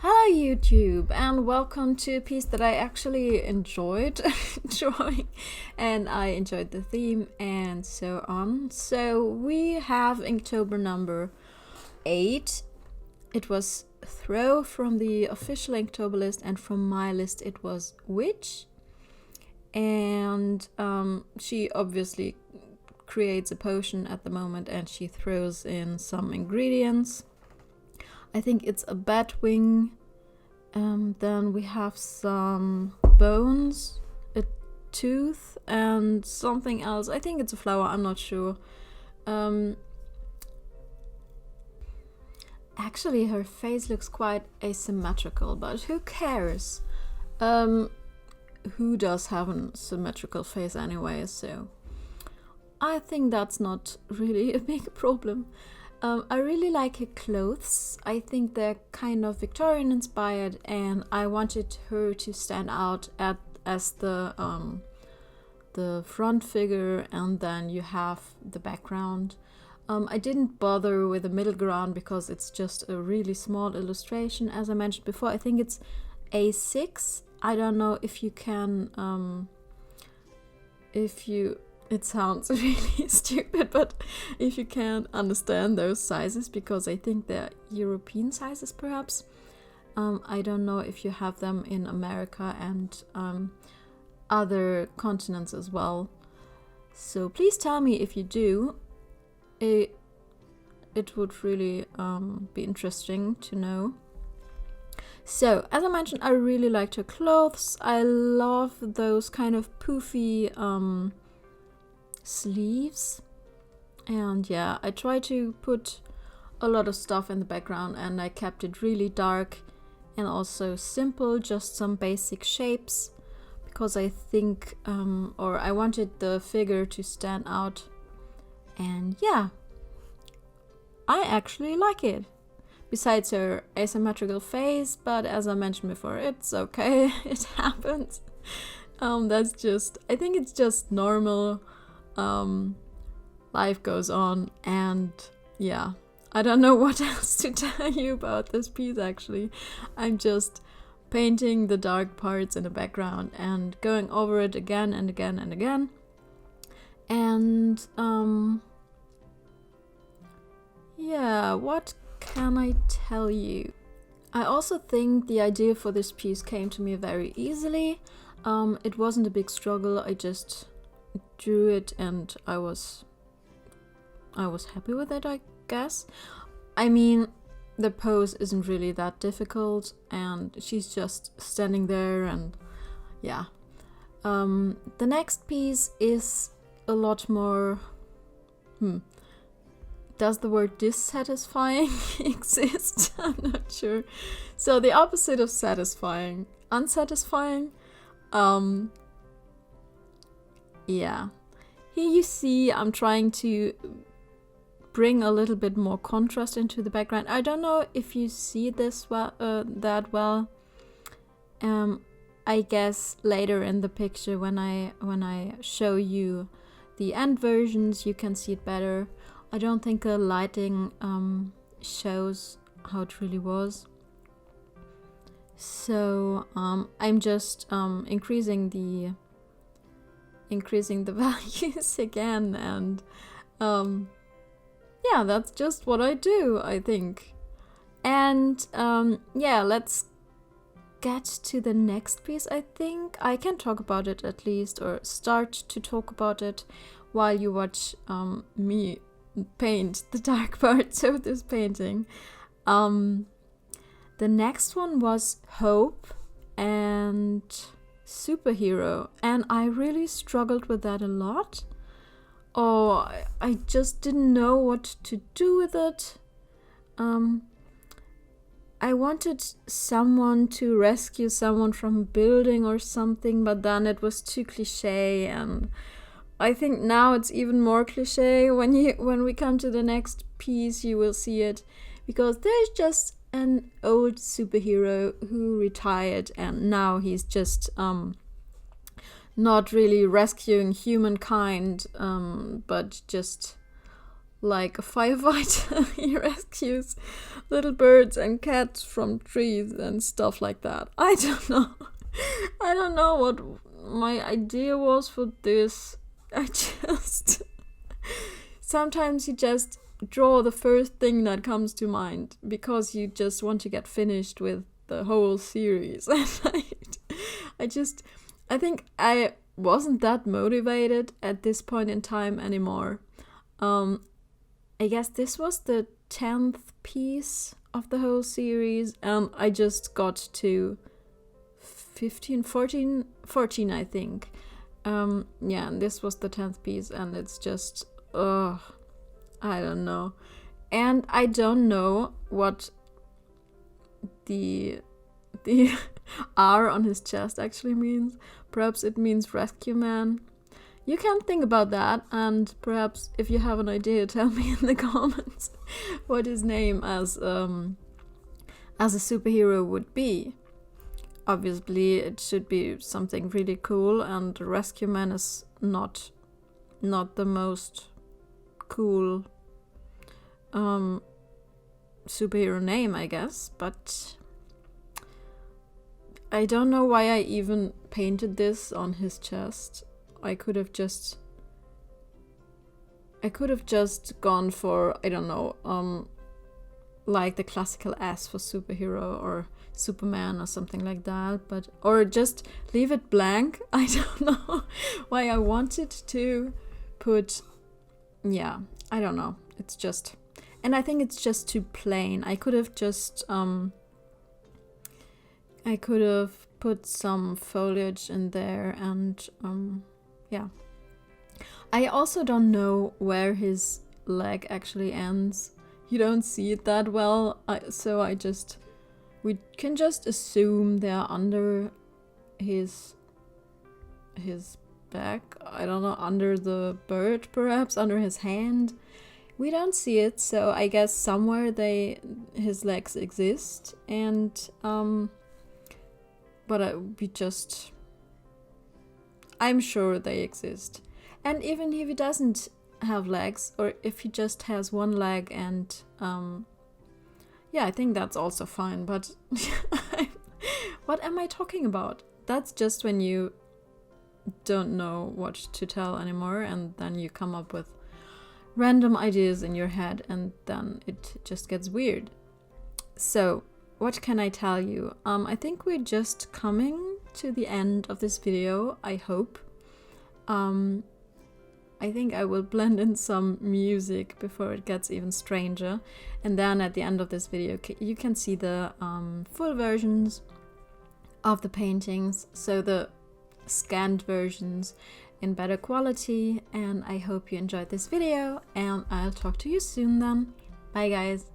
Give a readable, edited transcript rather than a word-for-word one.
Hello YouTube, and welcome to a piece that I actually enjoyed drawing, and I enjoyed the theme and so on. So we have Inktober number 8. It was Throw from the official Inktober list, and from my list it was Witch. And she obviously creates a potion at the moment, and she throws in some ingredients. I think it's a bat wing. Then we have some bones, a tooth, and something else. I think it's a flower, I'm not sure. Actually, her face looks quite asymmetrical, but who cares? Who does have a symmetrical face anyway, so I think that's not really a big problem. I really like her clothes. I think they're kind of Victorian inspired, and I wanted her to stand out as the front figure, and then you have the background. I didn't bother with the middle ground because it's just a really small illustration. As I mentioned before, I think it's A6. I don't know if you can, it sounds really stupid, but if you can't understand those sizes, because I think they're European sizes perhaps. I don't know if you have them in America and other continents as well. So please tell me if you do. It would really be interesting to know. So, as I mentioned, I really liked her clothes. I love those kind of poofy sleeves, and yeah, I tried to put a lot of stuff in the background, and I kept it really dark and also simple, just some basic shapes, because I think or I wanted the figure to stand out. And yeah, I actually like it, besides her asymmetrical face, but as I mentioned before, it's okay. It happens. That's just, I think it's just normal. Life goes on, and yeah, I don't know what else to tell you about this piece actually. I'm just painting the dark parts in the background and going over it again and again and again. And yeah, what can I tell you? I also think the idea for this piece came to me very easily. It wasn't a big struggle. I just drew it and I was happy with it, I guess. I mean, the pose isn't really that difficult, and she's just standing there, and yeah. The next piece is a lot more does the word dissatisfying exist? I'm not sure. So the opposite of satisfying, unsatisfying. Yeah, here you see I'm trying to bring a little bit more contrast into the background. I don't know if you see this that well. I guess later in the picture, when I show you the end versions, you can see it better. I don't think the lighting shows how it really was. So I'm just increasing the values again, and yeah, that's just what I do, I think. And yeah, let's get to the next piece. I think I can talk about it at least, or start to talk about it while you watch me paint the dark parts of this painting. The next one was Hope and Superhero, and I really struggled with that a lot. Oh, I just didn't know what to do with it. I wanted someone to rescue someone from a building or something, but then it was too cliche, and I think now it's even more cliche. When we come to the next piece, you will see it, because there's just an old superhero who retired, and now he's just not really rescuing humankind, but just like a firefighter. He rescues little birds and cats from trees and stuff like that. I don't know. I don't know what my idea was for this. I just... Sometimes you just draw the first thing that comes to mind because you just want to get finished with the whole series. And I think I wasn't that motivated at this point in time anymore. I guess this was the 10th piece of the whole series, and I just got to 14, I think. Yeah, and this was the 10th piece, and it's just, I don't know. And I don't know what the R on his chest actually means. Perhaps it means rescue man. You can think about that, and perhaps if you have an idea, tell me in the comments what his name as a superhero would be. Obviously, it should be something really cool, and Rescue Man is not the most cool superhero name, I guess, but I don't know why I even painted this on his chest. I could have just gone for, I don't know, like the classical S for superhero or Superman or something like that, but or just leave it blank. I don't know why I wanted to put, yeah, I don't know. It's just, and I think it's just too plain. I could have just put some foliage in there, and yeah. I also don't know where his leg actually ends. You don't see it that well, so we can just assume they're under his back. I don't know, under the bird, perhaps under his hand. We don't see it, so I guess somewhere his legs exist, and but I'm sure they exist. And even if he doesn't have legs, or if he just has one leg, and yeah, I think that's also fine. But what am I talking about? That's just when you don't know what to tell anymore, and then you come up with random ideas in your head, and then it just gets weird. So what can I tell you? I think we're just coming to the end of this video, I hope. I think I will blend in some music before it gets even stranger, and then at the end of this video you can see the full versions of the paintings, so the scanned versions in better quality. And I hope you enjoyed this video, and I'll talk to you soon then. Bye guys!